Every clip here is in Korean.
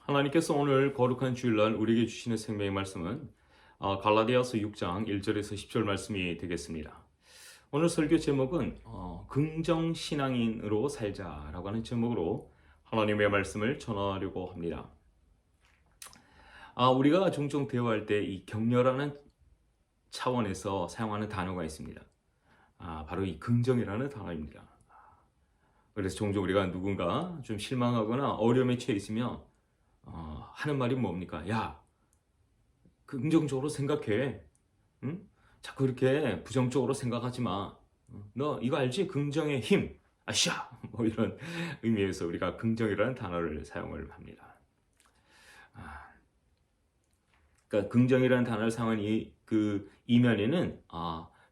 하나님께서 오늘 거룩한 주일날 우리에게 주시는 생명의 말씀은 갈라디아서 6장 1절에서 10절 말씀이 되겠습니다. 오늘 설교 제목은 긍정신앙인으로 살자라고 하는 제목으로 하나님의 말씀을 전하려고 합니다. 우리가 종종 대화할 때 이 격려라는 차원에서 사용하는 단어가 있습니다. 바로 이 긍정이라는 단어입니다. 그래서 종종 우리가 누군가 좀 실망하거나 어려움에 처해 있으면 하는 말이 뭡니까? 야, 긍정적으로 생각해. 응? 자꾸 이렇게 부정적으로 생각하지 마. 너 이거 알지? 긍정의 힘. 아샤! 뭐 이런 의미에서 우리가 긍정이라는 단어를 사용을 합니다. 그러니까 긍정이라는 단어를 사용한 그 이면에는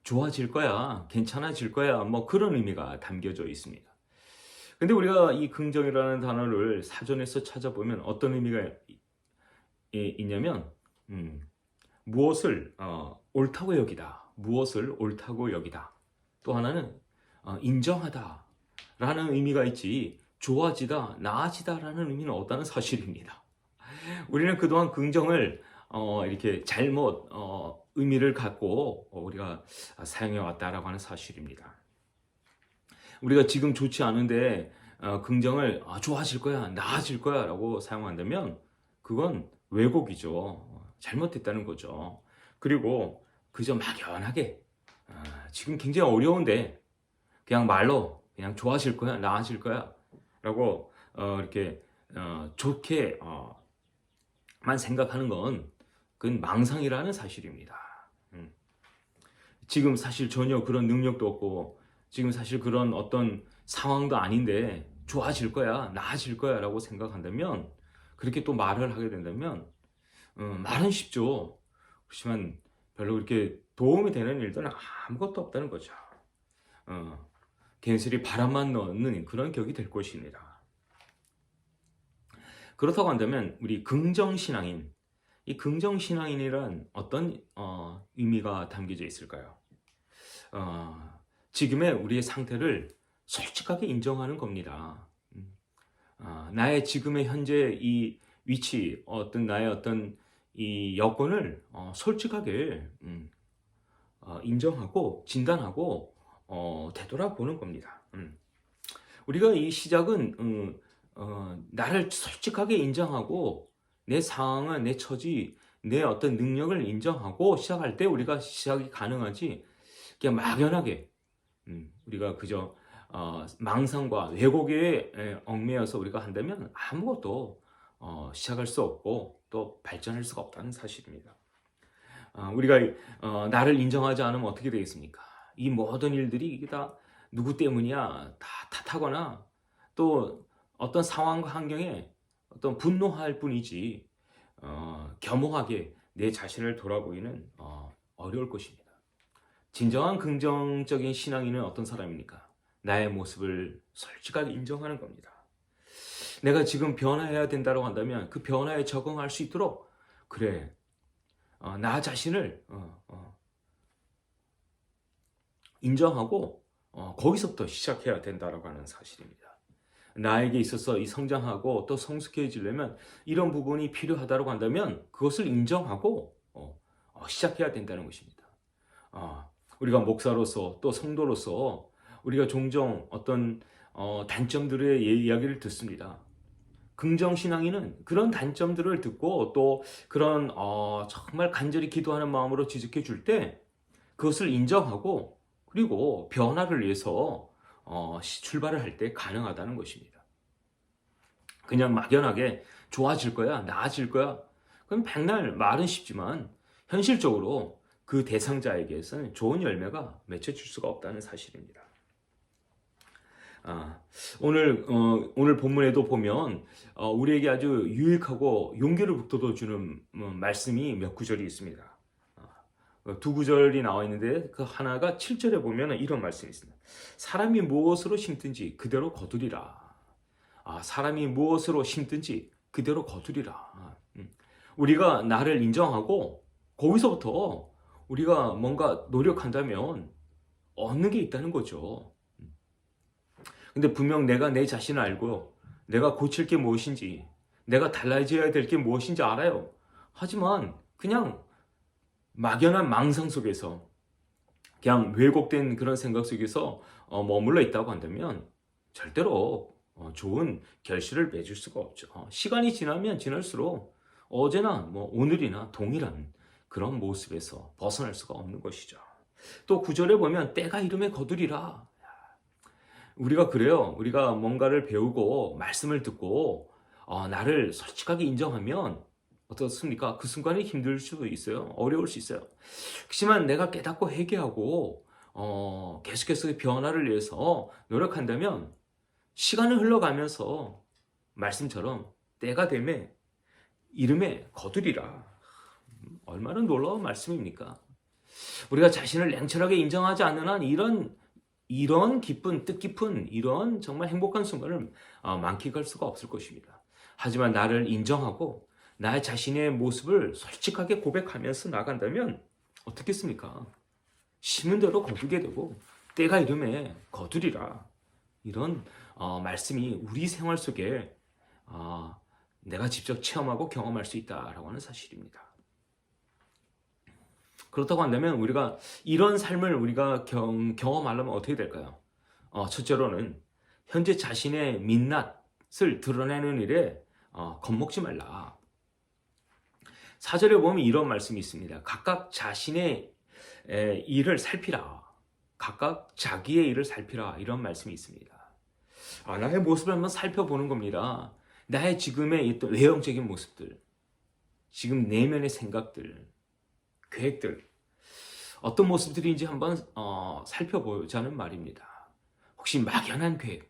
좋아질 거야, 괜찮아질 거야, 뭐 그런 의미가 담겨져 있습니다. 근데 우리가 이 긍정이라는 단어를 사전에서 찾아보면 어떤 의미가 있냐면 무엇을 옳다고 여기다, 무엇을 옳다고 여기다. 또 하나는 인정하다 라는 의미가 있지, 좋아지다, 나아지다라는 의미는 없다는 사실입니다. 우리는 그동안 긍정을 이렇게 잘못 의미를 갖고 우리가 사용해 왔다라고 하는 사실입니다. 우리가 지금 좋지 않은데 긍정을 좋아질 거야, 나아질 거야 라고 사용한다면 그건 왜곡이죠. 잘못됐다는 거죠. 그리고 그저 막연하게 지금 굉장히 어려운데 그냥 말로 그냥 좋아질 거야, 나아질 거야 라고 이렇게 좋게 만 생각하는 건 그건 망상이라는 사실입니다. 지금 사실 전혀 그런 능력도 없고 지금 사실 그런 어떤 상황도 아닌데 좋아질 거야, 나아질 거야 라고 생각한다면, 그렇게 또 말을 하게 된다면 말은 쉽죠. 그렇지만 별로 그렇게 도움이 되는 일들은 아무것도 없다는 거죠. 괜스레 바람만 넣는 그런 격이 될 것입니다. 그렇다고 한다면 우리 긍정신앙인, 이 긍정신앙인이란 어떤 의미가 담겨져 있을까요? 지금의 우리의 상태를 솔직하게 인정하는 겁니다. 나의 지금의 현재 이 위치, 나의 어떤 이 여건을 솔직하게 인정하고 진단하고 되돌아보는 겁니다. 우리가 이 시작은 나를 솔직하게 인정하고 내 상황은, 내 처지, 내 어떤 능력을 인정하고 시작할 때 우리가 시작이 가능하지, 그냥 막연하게 우리가 그저 망상과 왜곡에 얽매여서 우리가 한다면 아무것도 시작할 수 없고 또 발전할 수가 없다는 사실입니다. 우리가 나를 인정하지 않으면 어떻게 되겠습니까? 이 모든 일들이 이게 다 누구 때문이야? 다 탓하거나 또 어떤 상황과 환경에 어떤 분노할 뿐이지 겸허하게 내 자신을 돌아보기는 어려울 것입니다. 진정한 긍정적인 신앙인은 어떤 사람입니까? 나의 모습을 솔직하게 인정하는 겁니다. 내가 지금 변화해야 된다고 한다면 그 변화에 적응할 수 있도록, 그래, 나 자신을 인정하고 거기서부터 시작해야 된다고 하는 사실입니다. 나에게 있어서 이 성장하고 또 성숙해지려면 이런 부분이 필요하다고 한다면 그것을 인정하고 시작해야 된다는 것입니다. 우리가 목사로서 또 성도로서 우리가 종종 어떤 단점들의 이야기를 듣습니다. 긍정신앙인은 그런 단점들을 듣고 또 그런 정말 간절히 기도하는 마음으로 지적해 줄 때 그것을 인정하고 그리고 변화를 위해서 출발을 할 때 가능하다는 것입니다. 그냥 막연하게 좋아질 거야, 나아질 거야, 그럼 백날 말은 쉽지만 현실적으로 그 대상자에게서는 좋은 열매가 맺혀질 수가 없다는 사실입니다. 오늘 본문에도 보면 우리에게 아주 유익하고 용기를 북돋워주는 말씀이 몇 구절이 있습니다. 두 구절이 나와 있는데 그 하나가 7절에 보면 이런 말씀이 있습니다. 사람이 무엇으로 심든지 그대로 거두리라. 사람이 무엇으로 심든지 그대로 거두리라. 우리가 나를 인정하고 거기서부터 우리가 뭔가 노력한다면 얻는 게 있다는 거죠. 근데 분명 내가 내 자신을 알고 내가 고칠 게 무엇인지, 내가 달라져야 될 게 무엇인지 알아요. 하지만 그냥 막연한 망상 속에서 그냥 왜곡된 그런 생각 속에서 머물러 있다고 한다면 절대로 좋은 결실을 맺을 수가 없죠. 시간이 지나면 지날수록 어제나 뭐 오늘이나 동일한 그런 모습에서 벗어날 수가 없는 것이죠. 또 구절에 보면 때가 이름에 거두리라. 우리가 그래요. 우리가 뭔가를 배우고 말씀을 듣고 나를 솔직하게 인정하면 어떻습니까? 그 순간이 힘들 수도 있어요. 어려울 수 있어요. 그렇지만 내가 깨닫고 회개하고 계속해서 변화를 위해서 노력한다면 시간을 흘러가면서 말씀처럼 때가 되면 이름에 거두리라. 얼마나 놀라운 말씀입니까? 우리가 자신을 냉철하게 인정하지 않는 한 이런 기쁜 뜻깊은 이런 정말 행복한 순간을 만끽할 수가 없을 것입니다. 하지만 나를 인정하고 나의 자신의 모습을 솔직하게 고백하면서 나간다면 어떻겠습니까? 심은 대로 거두게 되고 때가 이름에 거두리라. 이런 말씀이 우리 생활 속에 내가 직접 체험하고 경험할 수 있다라고 하는 사실입니다. 그렇다고 한다면 우리가 이런 삶을 우리가 경험하려면 어떻게 될까요? 첫째로는 현재 자신의 민낯을 드러내는 일에 겁먹지 말라. 4절에 보면 이런 말씀이 있습니다. 각각 자신의 일을 살피라. 각각 자기의 일을 살피라. 이런 말씀이 있습니다. 나의 모습을 한번 살펴보는 겁니다. 나의 지금의 어떤 외형적인 모습들, 지금 내면의 생각들, 계획들, 어떤 모습들인지 한번 살펴보자는 말입니다. 혹시 막연한 계획,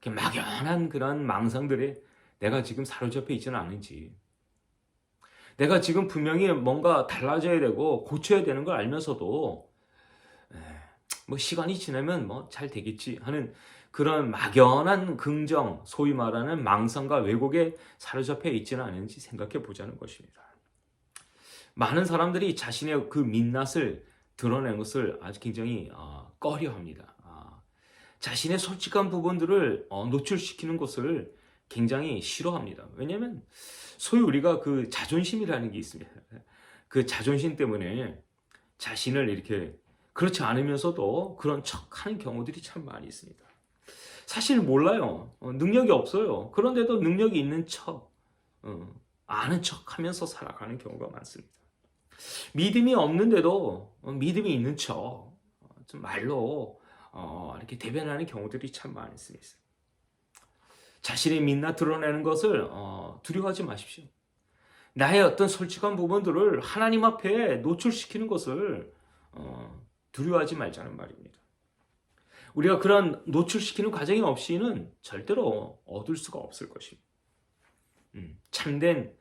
막연한 그런 망상들에 내가 지금 사로잡혀 있지는 않은지, 내가 지금 분명히 뭔가 달라져야 되고 고쳐야 되는 걸 알면서도 뭐 시간이 지나면 뭐 잘 되겠지 하는 그런 막연한 긍정, 소위 말하는 망상과 왜곡에 사로잡혀 있지는 않은지 생각해 보자는 것입니다. 많은 사람들이 자신의 그 민낯을 드러낸 것을 아주 굉장히 꺼려합니다. 자신의 솔직한 부분들을 노출시키는 것을 굉장히 싫어합니다. 왜냐하면 소위 우리가 그 자존심이라는 게 있습니다. 그 자존심 때문에 자신을 이렇게 그렇지 않으면서도 그런 척하는 경우들이 참 많이 있습니다. 사실 몰라요. 능력이 없어요. 그런데도 능력이 있는 척, 아는 척하면서 살아가는 경우가 많습니다. 믿음이 없는데도 믿음이 있는 척, 좀 말로 이렇게 대변하는 경우들이 참 많습니다. 자신의 민낯 드러내는 것을 두려워하지 마십시오. 나의 어떤 솔직한 부분들을 하나님 앞에 노출시키는 것을 두려워하지 말자는 말입니다. 우리가 그런 노출시키는 과정이 없이는 절대로 얻을 수가 없을 것입니다. 참된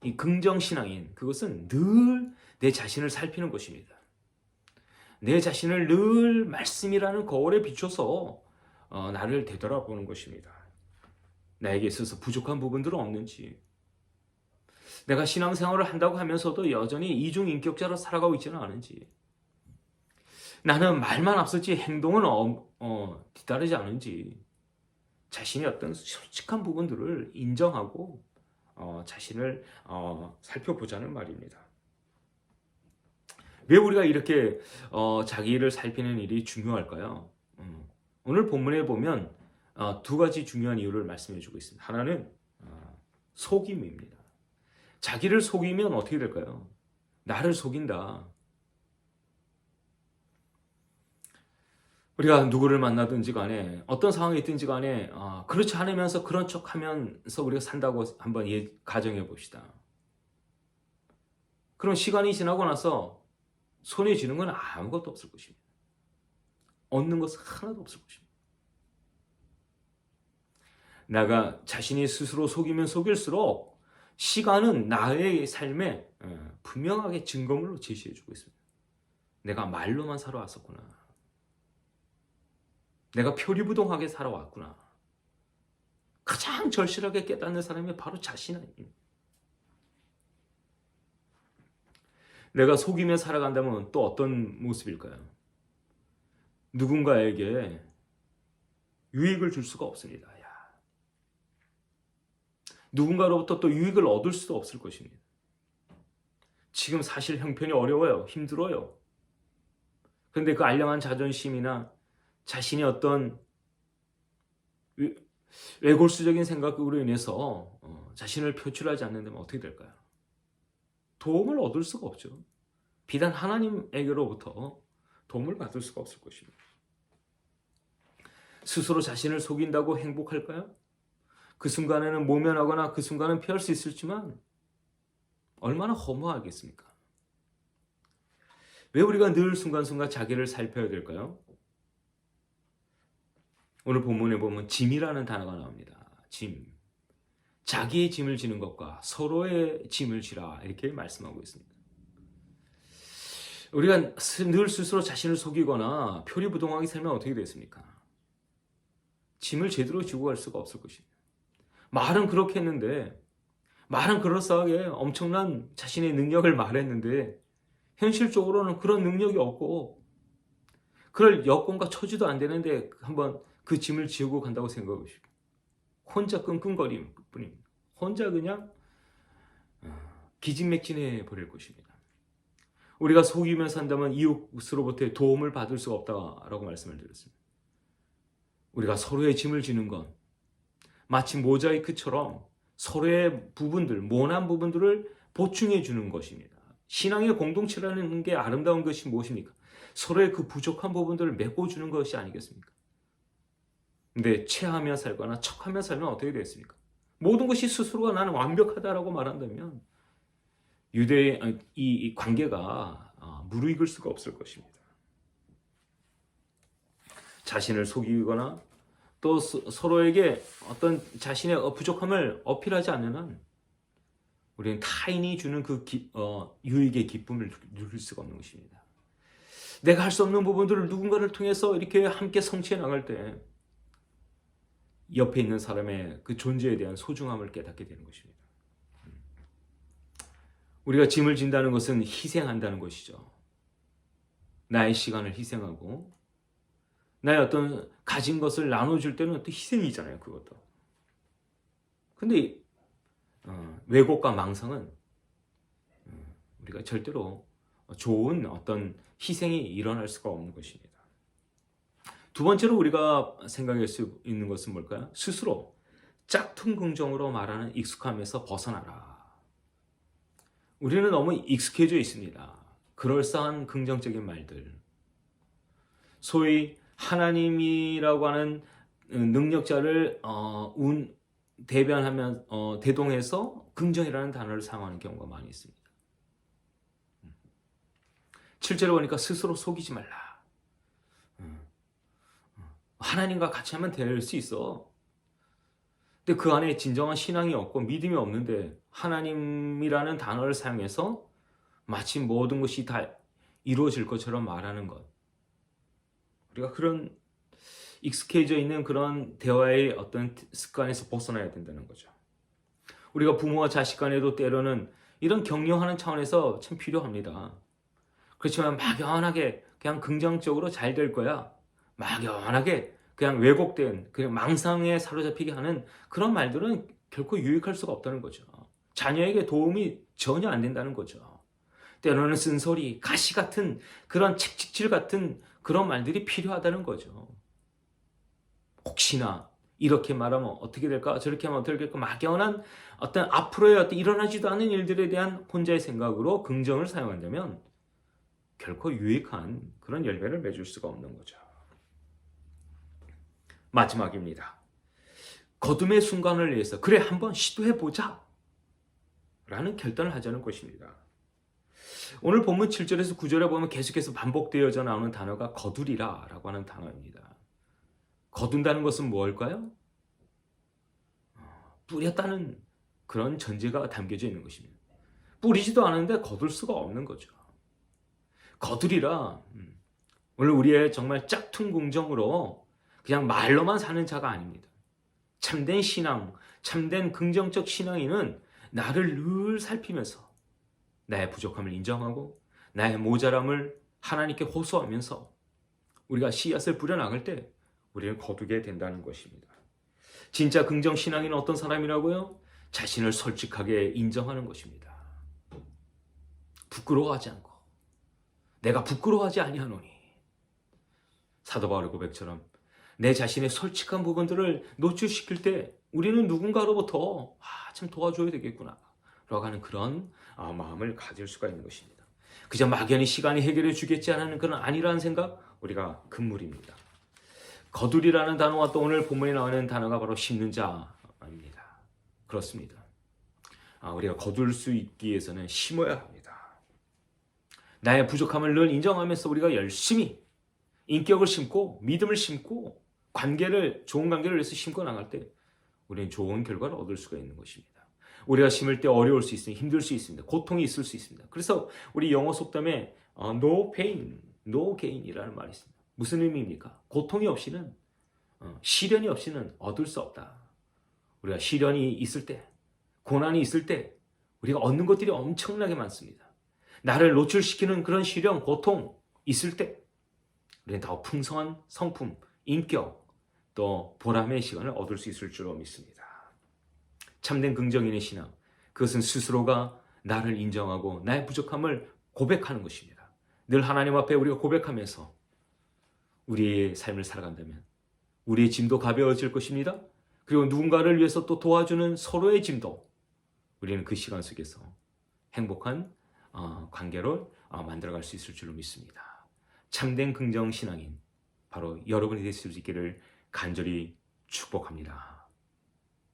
이 긍정신앙인 그것은 늘 내 자신을 살피는 것입니다. 내 자신을 늘 말씀이라는 거울에 비춰서 나를 되돌아보는 것입니다. 나에게 있어서 부족한 부분들은 없는지, 내가 신앙생활을 한다고 하면서도 여전히 이중인격자로 살아가고 있지는 않은지, 나는 말만 앞서지 행동은 뒤따르지 않은지, 자신의 어떤 솔직한 부분들을 인정하고 자신을 살펴보자는 말입니다. 왜 우리가 이렇게 자기를 살피는 일이 중요할까요? 오늘 본문에 보면 두 가지 중요한 이유를 말씀해 주고 있습니다. 하나는 속임입니다. 자기를 속이면 어떻게 될까요? 나를 속인다. 우리가 누구를 만나든지 간에 어떤 상황이 있든지 간에 그렇지 않으면서 그런 척하면서 우리가 산다고 한번 가정해 봅시다. 그럼 시간이 지나고 나서 손에 쥐는 건 아무것도 없을 것입니다. 얻는 것은 하나도 없을 것입니다. 내가 자신이 스스로 속이면 속일수록 시간은 나의 삶에 분명하게 증거물로 제시해주고 있습니다. 내가 말로만 살아왔었구나. 내가 표리부동하게 살아왔구나. 가장 절실하게 깨닫는 사람이 바로 자신 아닙니다. 내가 속이며 살아간다면 또 어떤 모습일까요? 누군가에게 유익을 줄 수가 없습니다. 누군가로부터 또 유익을 얻을 수도 없을 것입니다. 지금 사실 형편이 어려워요. 힘들어요. 그런데 그 알량한 자존심이나 자신의 어떤 외골수적인 생각으로 인해서 자신을 표출하지 않는다면 어떻게 될까요? 도움을 얻을 수가 없죠. 비단 하나님에게로부터 도움을 받을 수가 없을 것입니다. 스스로 자신을 속인다고 행복할까요? 그 순간에는 모면하거나 그 순간은 피할 수 있을지만 얼마나 허무하겠습니까? 왜 우리가 늘 순간순간 자기를 살펴야 될까요? 오늘 본문에 보면 짐이라는 단어가 나옵니다. 짐. 자기의 짐을 지는 것과 서로의 짐을 지라 이렇게 말씀하고 있습니다. 우리가 늘 스스로 자신을 속이거나 표리부동하게 살면 어떻게 되겠습니까? 짐을 제대로 지고 갈 수가 없을 것입니다. 말은 그렇게 했는데, 말은 그럴싸하게 엄청난 자신의 능력을 말했는데 현실적으로는 그런 능력이 없고 그럴 여건과 처지도 안 되는데 한번 그 짐을 지고 간다고 생각해 보십시오. 혼자 끙끙거리는 뿐입니다. 혼자 그냥 기진맥진해 버릴 것입니다. 우리가 속이며 산다면 이웃으로부터 도움을 받을 수가 없다라고 말씀을 드렸습니다. 우리가 서로의 짐을 지는 건 마치 모자이크처럼 서로의 부분들, 모난 부분들을 보충해 주는 것입니다. 신앙의 공동체라는 게 아름다운 것이 무엇입니까? 서로의 그 부족한 부분들을 메꿔주는 것이 아니겠습니까? 근데 체하며 살거나 척하며 살면 어떻게 되겠습니까? 모든 것이 스스로가 나는 완벽하다라고 말한다면 유대의 이 관계가 무르익을 수가 없을 것입니다. 자신을 속이거나 또 서로에게 어떤 자신의 부족함을 어필하지 않는 한 우리는 타인이 주는 그 유익의 기쁨을 누릴 수가 없는 것입니다. 내가 할 수 없는 부분들을 누군가를 통해서 이렇게 함께 성취해 나갈 때 옆에 있는 사람의 그 존재에 대한 소중함을 깨닫게 되는 것입니다. 우리가 짐을 진다는 것은 희생한다는 것이죠. 나의 시간을 희생하고 나의 어떤 가진 것을 나눠줄 때는 또 희생이잖아요. 그것도. 근데 왜곡과 망상은 우리가 절대로 좋은 어떤 희생이 일어날 수가 없는 것입니다. 두 번째로 우리가 생각할 수 있는 것은 뭘까요? 스스로 짝퉁 긍정으로 말하는 익숙함에서 벗어나라. 우리는 너무 익숙해져 있습니다. 그럴싸한 긍정적인 말들. 소위 하나님이라고 하는 능력자를 대변하면 대동해서 긍정이라는 단어를 사용하는 경우가 많이 있습니다. 실제로 보니까 스스로 속이지 말라. 하나님과 같이 하면 될 수 있어. 근데 그 안에 진정한 신앙이 없고 믿음이 없는데 하나님이라는 단어를 사용해서 마치 모든 것이 다 이루어질 것처럼 말하는 것. 우리가 그런 익숙해져 있는 그런 대화의 어떤 습관에서 벗어나야 된다는 거죠. 우리가 부모와 자식 간에도 때로는 이런 격려하는 차원에서 참 필요합니다. 그렇지만 막연하게 그냥 긍정적으로 잘 될 거야. 막연하게 그냥 왜곡된 그냥 망상에 사로잡히게 하는 그런 말들은 결코 유익할 수가 없다는 거죠. 자녀에게 도움이 전혀 안 된다는 거죠. 때로는 쓴소리, 가시 같은 그런 책찍질 같은 그런 말들이 필요하다는 거죠. 혹시나 이렇게 말하면 어떻게 될까? 저렇게 하면 어떻게 될까? 막연한 어떤 앞으로의 어떤 일어나지도 않은 일들에 대한 혼자의 생각으로 긍정을 사용한다면 결코 유익한 그런 열매를 맺을 수가 없는 거죠. 마지막입니다. 거듭의 순간을 위해서 그래 한번 시도해보자 라는 결단을 하자는 것입니다. 오늘 본문 7절에서 9절에 보면 계속해서 반복되어져 나오는 단어가 거두리라 라고 하는 단어입니다. 거둔다는 것은 무엇일까요? 뿌렸다는 그런 전제가 담겨져 있는 것입니다. 뿌리지도 않은데 거둘 수가 없는 거죠. 거두리라. 오늘 우리의 정말 짝퉁 긍정으로 그냥 말로만 사는 자가 아닙니다. 참된 신앙, 참된 긍정적 신앙인은 나를 늘 살피면서 나의 부족함을 인정하고 나의 모자람을 하나님께 호소하면서 우리가 씨앗을 뿌려나갈 때 우리는 거두게 된다는 것입니다. 진짜 긍정 신앙인은 어떤 사람이라고요? 자신을 솔직하게 인정하는 것입니다. 부끄러워하지 않고 내가 부끄러워하지 아니하노니 사도 바울의 고백처럼 내 자신의 솔직한 부분들을 노출시킬 때 우리는 누군가로부터 참 도와줘야 되겠구나 라고 하는 그런 마음을 가질 수가 있는 것입니다. 그저 막연히 시간이 해결해 주겠지 않은 그런 아니라는 생각 우리가 금물입니다. 거두리라는 단어와 또 오늘 본문에 나오는 단어가 바로 심는 자입니다. 그렇습니다. 우리가 거둘 수 있기 위해서는 심어야 합니다. 나의 부족함을 늘 인정하면서 우리가 열심히 인격을 심고 믿음을 심고 좋은 관계를 위해서 심고 나갈 때 우리는 좋은 결과를 얻을 수가 있는 것입니다. 우리가 심을 때 어려울 수 있습니다. 힘들 수 있습니다. 고통이 있을 수 있습니다. 그래서 우리 영어 속담에 no pain, no gain이라는 말이 있습니다. 무슨 의미입니까? 고통이 없이는 시련이 없이는 얻을 수 없다. 우리가 시련이 있을 때, 고난이 있을 때 우리가 얻는 것들이 엄청나게 많습니다. 나를 노출시키는 그런 시련, 고통 있을 때 우리는 더 풍성한 성품, 인격, 또 보람의 시간을 얻을 수 있을 줄로 믿습니다. 참된 긍정인의 신앙, 그것은 스스로가 나를 인정하고 나의 부족함을 고백하는 것입니다. 늘 하나님 앞에 우리가 고백하면서 우리의 삶을 살아간다면 우리의 짐도 가벼워질 것입니다. 그리고 누군가를 위해서 또 도와주는 서로의 짐도 우리는 그 시간 속에서 행복한 관계를 만들어갈 수 있을 줄로 믿습니다. 참된 긍정신앙인 바로 여러분이 될 수 있기를 간절히 축복합니다.